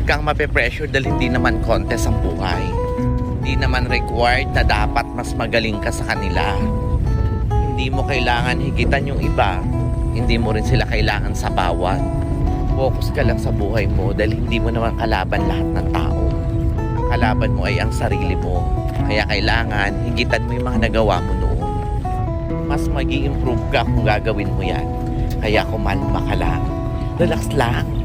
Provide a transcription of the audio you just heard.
kang mape-pressure dahil hindi naman contest ang buhay. Hindi naman required na dapat mas magaling ka sa kanila. Hindi mo kailangan higitan yung iba. Hindi mo rin sila kailangan sabawan. Focus ka lang sa buhay mo dahil hindi mo naman kalaban lahat ng tao. Ang kalaban mo ay ang sarili mo. Kaya kailangan higitan mo yung mga nagawa mo noon. Mas mag-i-improve ka kung gagawin mo yan. Kaya kumalma ka lang. Relax lang.